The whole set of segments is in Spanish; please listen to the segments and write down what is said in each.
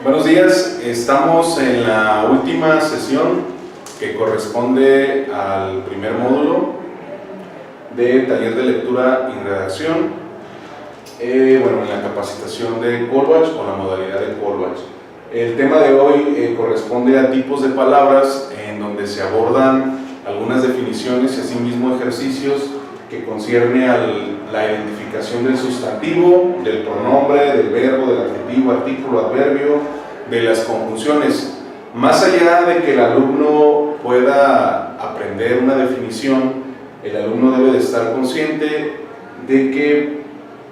Buenos días, estamos en la última sesión que corresponde al primer módulo de taller de lectura y redacción, en la capacitación de Colbach o la modalidad de Colbach. El tema de hoy corresponde a tipos de palabras en donde se abordan algunas definiciones y asimismo ejercicios que concierne a la identificación del sustantivo, del pronombre, del verbo, del adjetivo, artículo, adverbio, de las conjunciones. Más allá de que el alumno pueda aprender una definición, el alumno debe de estar consciente de que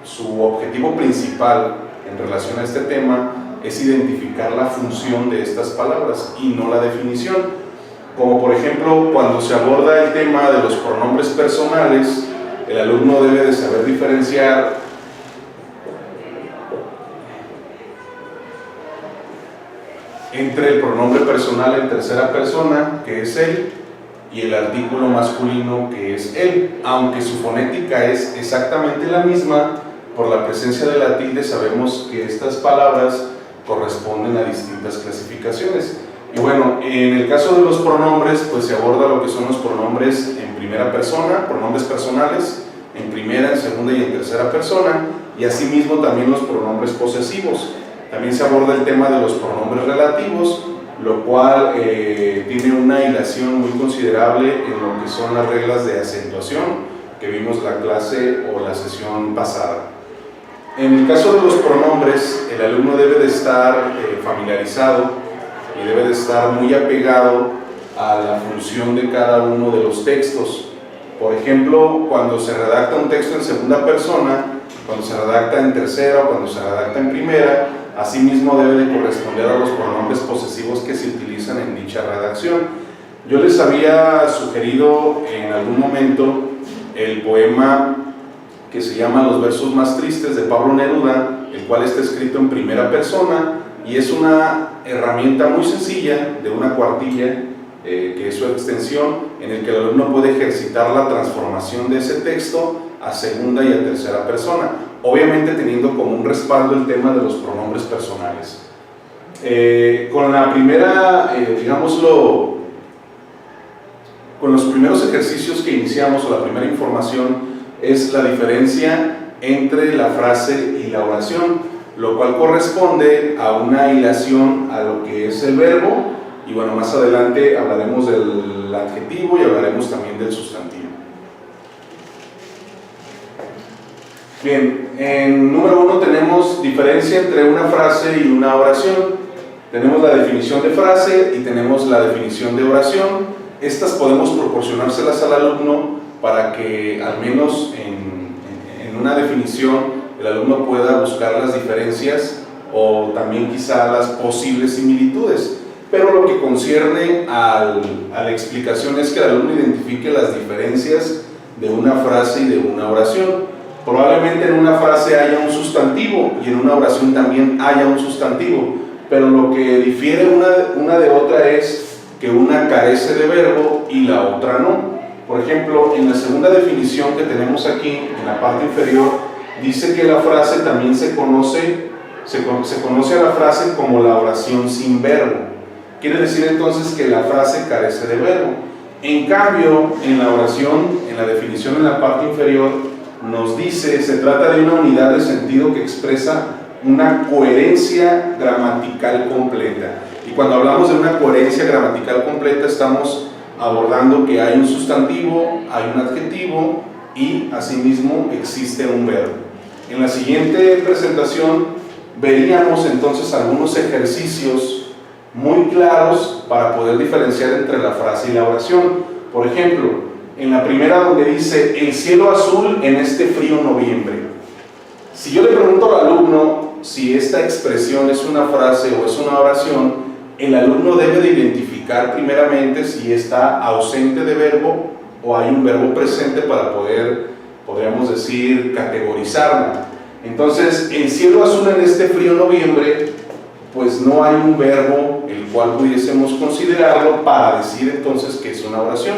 su objetivo principal en relación a este tema es identificar la función de estas palabras y no la definición. Como por ejemplo, cuando se aborda el tema de los pronombres personales, el alumno debe de saber diferenciar entre el pronombre personal en tercera persona, que es él, y el artículo masculino, que es él. Aunque su fonética es exactamente la misma, por la presencia de la tilde sabemos que estas palabras corresponden a distintas clasificaciones. Y bueno, en el caso de los pronombres, pues se aborda lo que son los pronombres en primera persona, pronombres personales, en primera, en segunda y en tercera persona, y asimismo también los pronombres posesivos. También se aborda el tema de los pronombres relativos, lo cual tiene una hilación muy considerable en lo que son las reglas de acentuación que vimos la clase o la sesión pasada. En el caso de los pronombres, el alumno debe de estar familiarizado y debe de estar muy apegado a la función de cada uno de los textos. Por ejemplo, cuando se redacta un texto en segunda persona, cuando se redacta en tercera o cuando se redacta en primera, asimismo debe de corresponder a los pronombres posesivos que se utilizan en dicha redacción. Yo les había sugerido en algún momento el poema que se llama Los versos más tristes de Pablo Neruda, el cual está escrito en primera persona y es una herramienta muy sencilla de una cuartilla, que es su extensión, en el que el alumno puede ejercitar la transformación de ese texto a segunda y a tercera persona, obviamente teniendo como un respaldo el tema de los pronombres personales. Con la primera, con los primeros ejercicios que iniciamos, o la primera información, es la diferencia entre la frase y la oración, lo cual corresponde a una hilación a lo que es el verbo, y bueno, más adelante hablaremos del adjetivo y hablaremos también del sustantivo. Bien, en número 1 tenemos diferencia entre una frase y una oración. Tenemos la definición de frase y tenemos la definición de oración. Estas podemos proporcionárselas al alumno para que al menos en una definición el alumno pueda buscar las diferencias o también quizá las posibles similitudes. Pero lo que concierne a la explicación es que el alumno identifique las diferencias de una frase y de una oración. Probablemente en una frase haya un sustantivo y en una oración también haya un sustantivo, pero lo que difiere una de otra es que una carece de verbo y la otra no. Por ejemplo, en la segunda definición que tenemos aquí, en la parte inferior, dice que la frase también se conoce a la frase como la oración sin verbo. Quiere decir entonces que la frase carece de verbo. En cambio, en la oración, en la definición en la parte inferior, nos dice, se trata de una unidad de sentido que expresa una coherencia gramatical completa. Y cuando hablamos de una coherencia gramatical completa, estamos abordando que hay un sustantivo, hay un adjetivo y asimismo existe un verbo. En la siguiente presentación veríamos entonces algunos ejercicios muy claros para poder diferenciar entre la frase y la oración. Por ejemplo, en la primera donde dice el cielo azul en este frío noviembre. Si yo le pregunto al alumno si esta expresión es una frase o es una oración, el alumno debe de identificar primeramente si está ausente de verbo o hay un verbo presente para poder, podríamos decir, categorizarla. Entonces, el cielo azul en este frío noviembre, pues no hay un verbo el cual pudiésemos considerarlo para decir entonces que es una oración.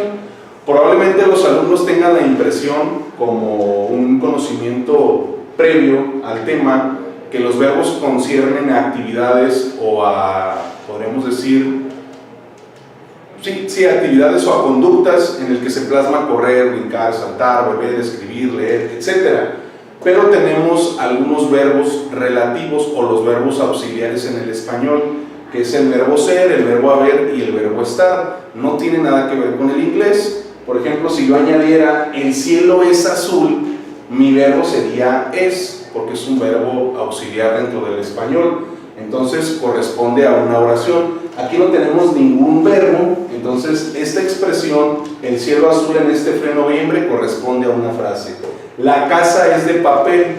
Probablemente los alumnos tengan la impresión, como un conocimiento previo al tema, que los verbos conciernen a actividades o a, podríamos decir, sí, actividades o a conductas en el que se plasma correr, brincar, saltar, beber, escribir, leer, etc. Pero tenemos algunos verbos relativos o los verbos auxiliares en el español, que es el verbo ser, el verbo haber y el verbo estar. No tiene nada que ver con el inglés. Por ejemplo, si yo añadiera el cielo es azul, mi verbo sería es, porque es un verbo auxiliar dentro del español. Entonces corresponde a una oración. Aquí no tenemos ningún verbo, entonces esta expresión, el cielo azul en este frío noviembre, corresponde a una frase. La casa es de papel.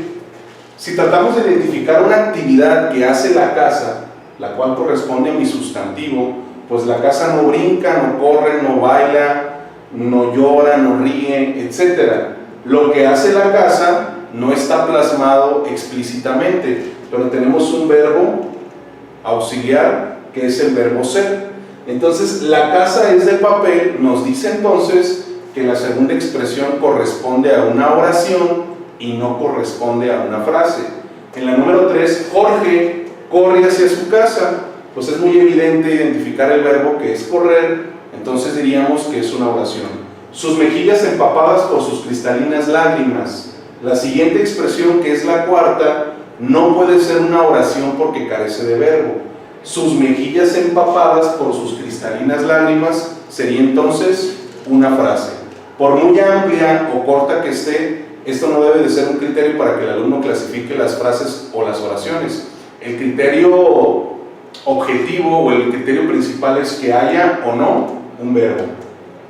Si tratamos de identificar una actividad que hace la casa, la cual corresponde a mi sustantivo, pues la casa no brinca, no corre, no baila, no llora, no ríe, etc. Lo que hace la casa no está plasmado explícitamente, pero tenemos un verbo auxiliar que es el verbo ser. Entonces, la casa es de papel, nos dice entonces que la segunda expresión corresponde a una oración y no corresponde a una frase. En la número 3, Jorge corre hacia su casa. Pues es muy evidente identificar el verbo que es correr, entonces diríamos que es una oración. Sus mejillas empapadas por sus cristalinas lágrimas. La siguiente expresión, que es la cuarta, no puede ser una oración porque carece de verbo. Sus mejillas empapadas por sus cristalinas lágrimas sería entonces una frase. Por muy amplia o corta que esté, esto no debe de ser un criterio para que el alumno clasifique las frases o las oraciones. El criterio objetivo o el criterio principal es que haya o no un verbo.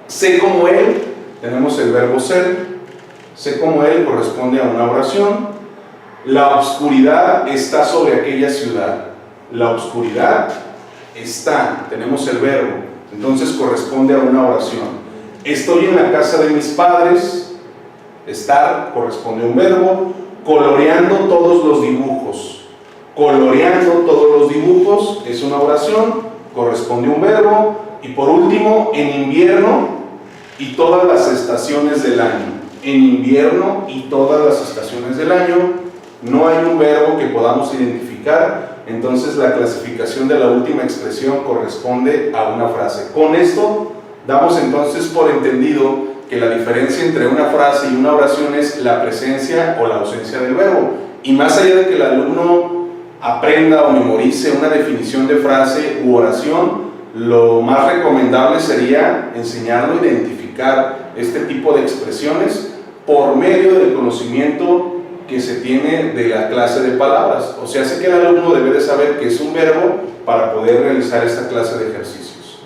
Sé como él, tenemos el verbo ser. Sé como él corresponde a una oración. La oscuridad está sobre aquella ciudad. La oscuridad está, tenemos el verbo, entonces corresponde a una oración. Estoy en la casa de mis padres. Estar corresponde a un verbo. Coloreando todos los dibujos. Coloreando todos los dibujos es una oración, corresponde a un verbo. Y por último, en invierno y todas las estaciones del año. En invierno y todas las estaciones del año no hay un verbo que podamos identificar, entonces la clasificación de la última expresión corresponde a una frase. Con esto damos entonces por entendido que la diferencia entre una frase y una oración es la presencia o la ausencia del verbo. Y más allá de que el alumno aprenda o memorice una definición de frase u oración, lo más recomendable sería enseñarlo a identificar este tipo de expresiones por medio del conocimiento que se tiene de la clase de palabras. O sea, hace que el alumno debe de saber que es un verbo para poder realizar esta clase de ejercicios.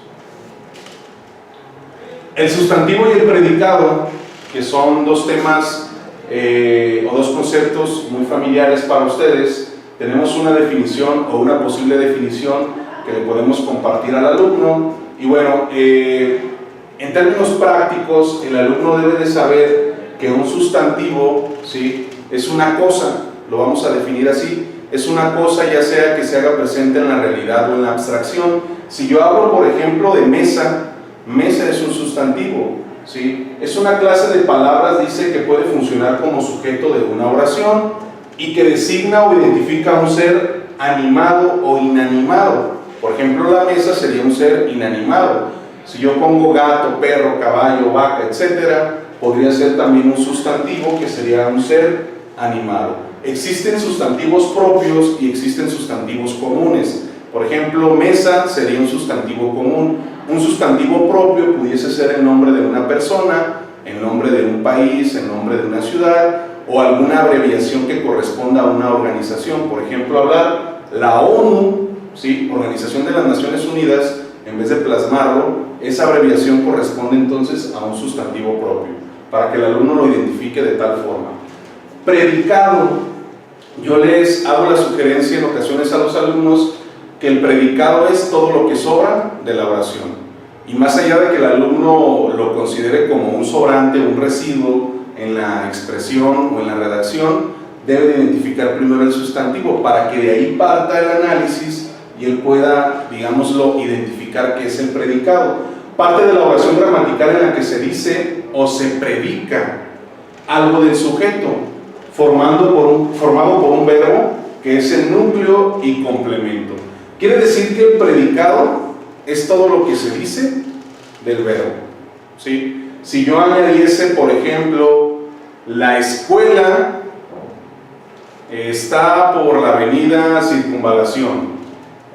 El sustantivo y el predicado, que son dos temas o dos conceptos muy familiares para ustedes, tenemos una definición o una posible definición que le podemos compartir al alumno. Y bueno, en términos prácticos, el alumno debe de saber que un sustantivo, ¿sí?, es una cosa, lo vamos a definir así, es una cosa ya sea que se haga presente en la realidad o en la abstracción. Si yo hablo, por ejemplo, de mesa, mesa es un sustantivo, ¿sí? Es una clase de palabras, dice, que puede funcionar como sujeto de una oración y que designa o identifica a un ser animado o inanimado. Por ejemplo, la mesa sería un ser inanimado. Si yo pongo gato, perro, caballo, vaca, etc., podría ser también un sustantivo que sería un ser animado. Existen sustantivos propios y existen sustantivos comunes. Por ejemplo, mesa sería un sustantivo común. Un sustantivo propio pudiese ser el nombre de una persona, el nombre de un país, el nombre de una ciudad o alguna abreviación que corresponda a una organización. Por ejemplo, hablar la ONU, ¿sí?, Organización de las Naciones Unidas, en vez de plasmarlo, esa abreviación corresponde entonces a un sustantivo propio, para que el alumno lo identifique de tal forma. Predicado, yo les hago la sugerencia en ocasiones a los alumnos que el predicado es todo lo que sobra de la oración. Y más allá de que el alumno lo considere como un sobrante, un residuo en la expresión o en la redacción, debe identificar primero el sustantivo para que de ahí parta el análisis y él pueda, digámoslo, identificar qué es el predicado. Parte de la oración gramatical en la que se dice o se predica algo del sujeto, formado por un verbo que es el núcleo y complemento. Quiere decir que el predicado es todo lo que se dice del verbo, ¿sí? Si yo añadiese, por ejemplo, la escuela está por la avenida Circunvalación,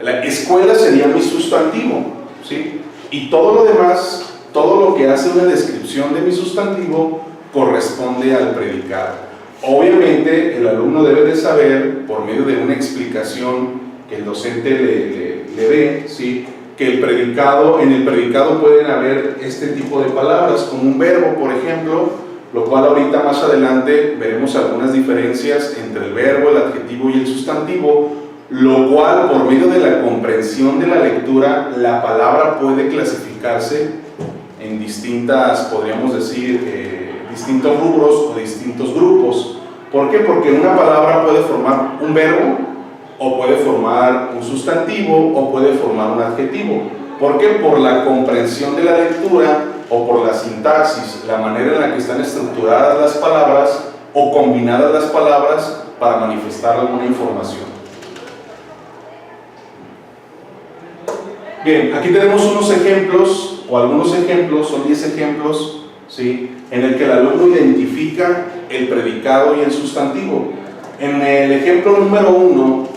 la escuela sería mi sustantivo, ¿sí? Y todo lo demás, todo lo que hace una descripción de mi sustantivo, corresponde al predicado. Obviamente, el alumno debe de saber, por medio de una explicación que el docente le dé, ¿sí?, que en el predicado pueden haber este tipo de palabras, como un verbo, por ejemplo, lo cual ahorita más adelante veremos algunas diferencias entre el verbo, el adjetivo y el sustantivo, lo cual, por medio de la comprensión de la lectura, la palabra puede clasificarse en distintas, podríamos decir, distintos rubros o distintos grupos. ¿Por qué? Porque una palabra puede formar un verbo, o puede formar un sustantivo, o puede formar un adjetivo. ¿Por qué? Por la comprensión de la lectura, o por la sintaxis, la manera en la que están estructuradas las palabras, o combinadas las palabras para manifestar alguna información. Bien, aquí tenemos unos ejemplos, o algunos ejemplos, son 10 ejemplos, ¿sí?, en el que el alumno identifica el predicado y el sustantivo. En el ejemplo número 1,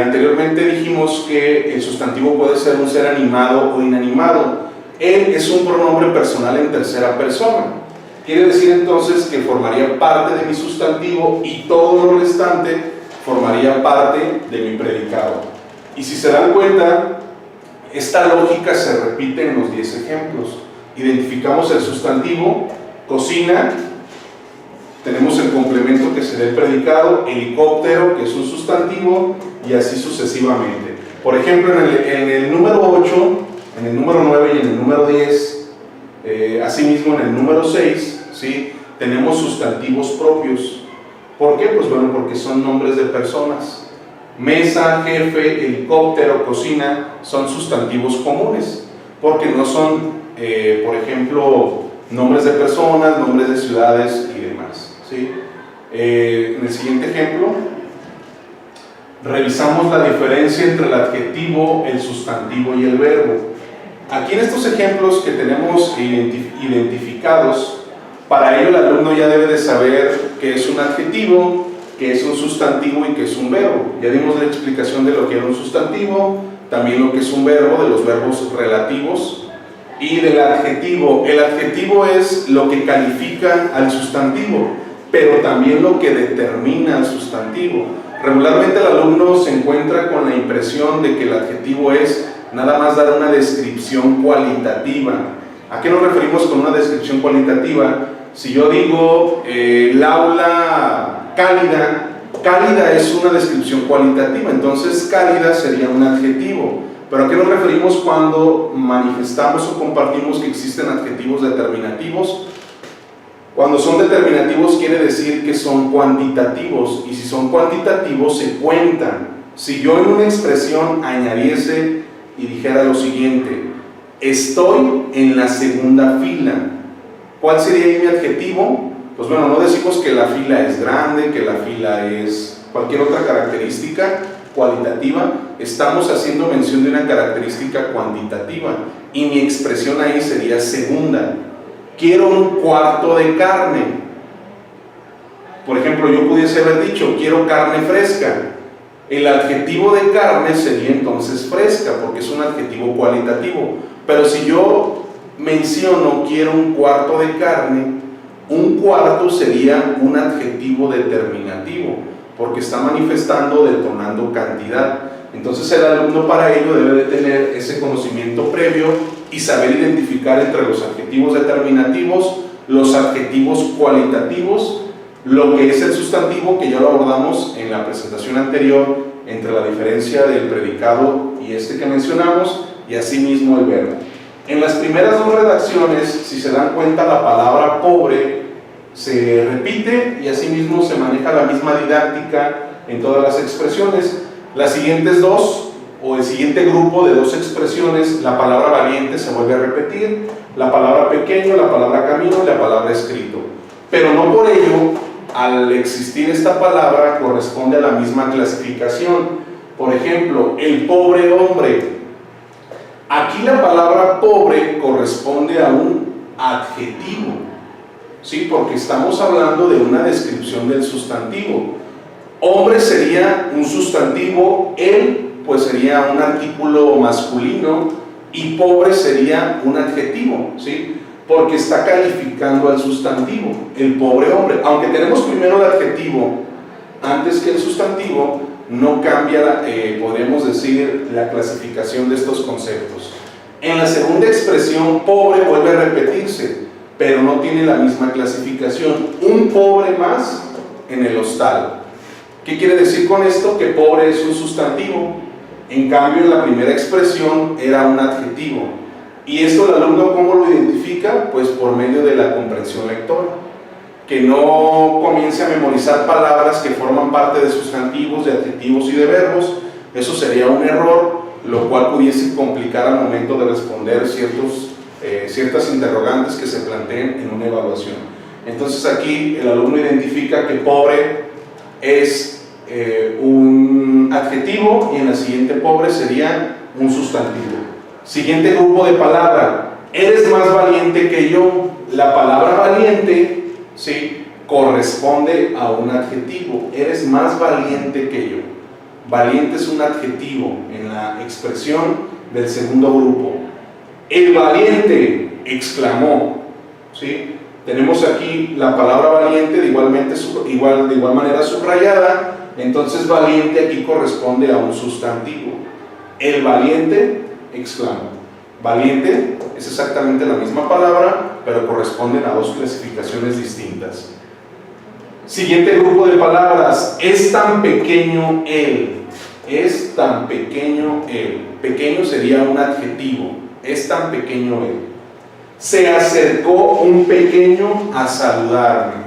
anteriormente dijimos que el sustantivo puede ser un ser animado o inanimado. Él es un pronombre personal en tercera persona. Quiere decir entonces que formaría parte de mi sustantivo y todo lo restante formaría parte de mi predicado. Y si se dan cuenta, esta lógica se repite en los 10 ejemplos. Identificamos el sustantivo, cocina, tenemos el complemento que sería el predicado, helicóptero, que es un sustantivo, y así sucesivamente. Por ejemplo, en el número 8, en el número 9 y en el número 10, asimismo en el número 6, ¿sí?, tenemos sustantivos propios. ¿Por qué? Pues bueno, porque son nombres de personas. Mesa, jefe, helicóptero, cocina, son sustantivos comunes, porque no son, por ejemplo, nombres de personas, nombres de ciudades y demás, ¿sí? En el siguiente ejemplo, revisamos la diferencia entre el adjetivo, el sustantivo y el verbo. Aquí en estos ejemplos que tenemos identificados, para ello el alumno ya debe de saber qué es un adjetivo, qué es un sustantivo y qué es un verbo. Ya dimos la explicación de lo que era un sustantivo, también lo que es un verbo, de los verbos relativos, y del adjetivo. El adjetivo es lo que califica al sustantivo, pero también lo que determina al sustantivo. Regularmente el alumno se encuentra con la impresión de que el adjetivo es nada más dar una descripción cualitativa. ¿A qué nos referimos con una descripción cualitativa? Si yo digo el aula cálida, cálida es una descripción cualitativa, entonces cálida sería un adjetivo. ¿Pero a qué nos referimos cuando manifestamos o compartimos que existen adjetivos determinativos? Cuando son determinativos quiere decir que son cuantitativos, y si son cuantitativos se cuentan. Si yo en una expresión añadiese y dijera lo siguiente: estoy en la segunda fila, ¿cuál sería ahí mi adjetivo? Pues bueno, no decimos que la fila es grande, que la fila es cualquier otra característica cualitativa, estamos haciendo mención de una característica cuantitativa, y mi expresión ahí sería segunda. Quiero un cuarto de carne. Por ejemplo, yo pudiese haber dicho quiero carne fresca. El adjetivo de carne sería entonces fresca, porque es un adjetivo cualitativo. Pero si yo menciono quiero un cuarto de carne, un cuarto sería un adjetivo determinativo, porque está manifestando, detonando cantidad. Entonces el alumno para ello debe de tener ese conocimiento previo y saber identificar entre los adjetivos determinativos, los adjetivos cualitativos, lo que es el sustantivo, que ya lo abordamos en la presentación anterior, entre la diferencia del predicado y este que mencionamos, y asimismo el verbo. En las primeras dos redacciones, si se dan cuenta, la palabra pobre se repite y asimismo se maneja la misma didáctica en todas las expresiones. Las siguientes dos, o el siguiente grupo de dos expresiones, la palabra valiente se vuelve a repetir, la palabra pequeño, la palabra camino y la palabra escrito. Pero no por ello al existir esta palabra, corresponde a la misma clasificación. Por ejemplo, el pobre hombre. Aquí la palabra pobre corresponde a un adjetivo, ¿sí? Porque estamos hablando de una descripción del sustantivo. Hombre sería un sustantivo, él pues sería un artículo masculino y pobre sería un adjetivo, ¿sí? Porque está calificando al sustantivo, el pobre hombre. Aunque tenemos primero el adjetivo antes que el sustantivo, no cambia, podemos decir, la clasificación de estos conceptos. En la segunda expresión, pobre vuelve a repetirse, pero no tiene la misma clasificación. Un pobre más en el hostal. ¿Qué quiere decir con esto? Que pobre es un sustantivo. En cambio, en la primera expresión era un adjetivo. ¿Y esto el alumno cómo lo identifica? Pues por medio de la comprensión lectora. Que no comience a memorizar palabras que forman parte de sustantivos, de adjetivos y de verbos. Eso sería un error, lo cual pudiese complicar al momento de responder ciertas interrogantes que se planteen en una evaluación. Entonces aquí el alumno identifica que pobre es un adjetivo y en la siguiente pobre sería un sustantivo. Siguiente grupo de palabra, eres más valiente que yo. La palabra valiente, ¿sí?, corresponde a un adjetivo. Eres más valiente que yo. Valiente es un adjetivo en la expresión del segundo grupo. El valiente exclamó, ¿sí? Tenemos aquí la palabra valiente de igual manera subrayada. Entonces valiente aquí corresponde a un sustantivo. El valiente exclamó. Valiente es exactamente la misma palabra, pero corresponden a dos clasificaciones distintas. Siguiente grupo de palabras, es tan pequeño él. Es tan pequeño él. Pequeño sería un adjetivo. Es tan pequeño él. Se acercó un pequeño a saludarme.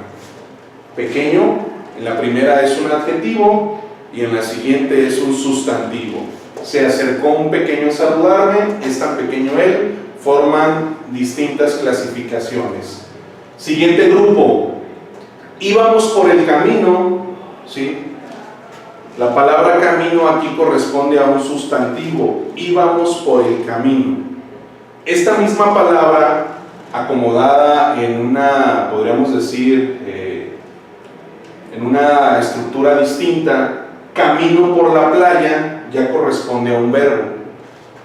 Pequeño, en la primera es un adjetivo y en la siguiente es un sustantivo. Se acercó un pequeño a saludarme, es tan pequeño él, forman distintas clasificaciones. Siguiente grupo, íbamos por el camino, ¿sí? La palabra camino aquí corresponde a un sustantivo, íbamos por el camino. Esta misma palabra acomodada en una, podríamos decir, en una estructura distinta, camino por la playa, ya corresponde a un verbo.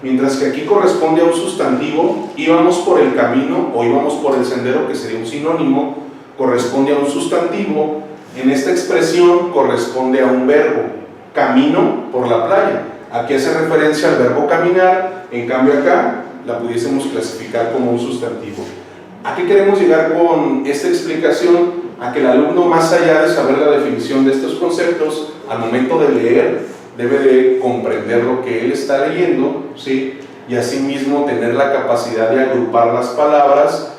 Mientras que aquí corresponde a un sustantivo, íbamos por el camino o íbamos por el sendero, que sería un sinónimo, corresponde a un sustantivo. En esta expresión corresponde a un verbo, camino por la playa. Aquí hace referencia al verbo caminar, en cambio acá la pudiésemos clasificar como un sustantivo. ¿A qué queremos llegar con esta explicación? A que el alumno, más allá de saber la definición de estos conceptos, al momento de leer, debe de comprender lo que él está leyendo, ¿sí? Y asimismo tener la capacidad de agrupar las palabras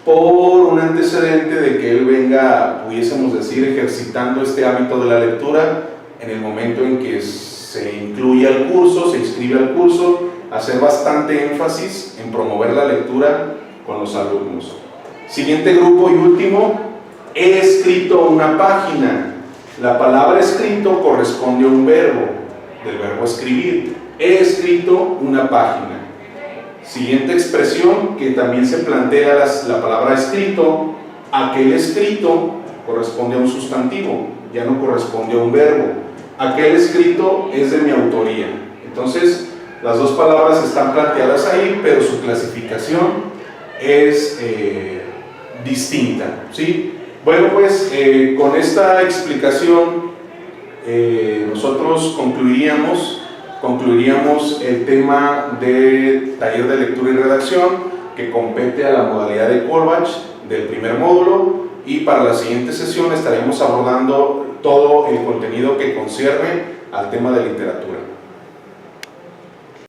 por un antecedente de que él venga, pudiésemos decir, ejercitando este hábito de la lectura en el momento en que se incluye al curso, se inscribe al curso, hacer bastante énfasis en promover la lectura con los alumnos. Siguiente grupo y último, he escrito una página. La palabra escrito corresponde a un verbo, del verbo escribir. He escrito una página. Siguiente expresión que también se plantea la palabra escrito, aquel escrito corresponde a un sustantivo, ya no corresponde a un verbo. Aquel escrito es de mi autoría. Entonces, las dos palabras están planteadas ahí, pero su clasificación es distinta, ¿sí? Bueno, pues con esta explicación nosotros concluiríamos el tema de taller de lectura y redacción, que compete a la modalidad de Colbach del primer módulo, y para la siguiente sesión estaremos abordando todo el contenido que concierne al tema de literatura.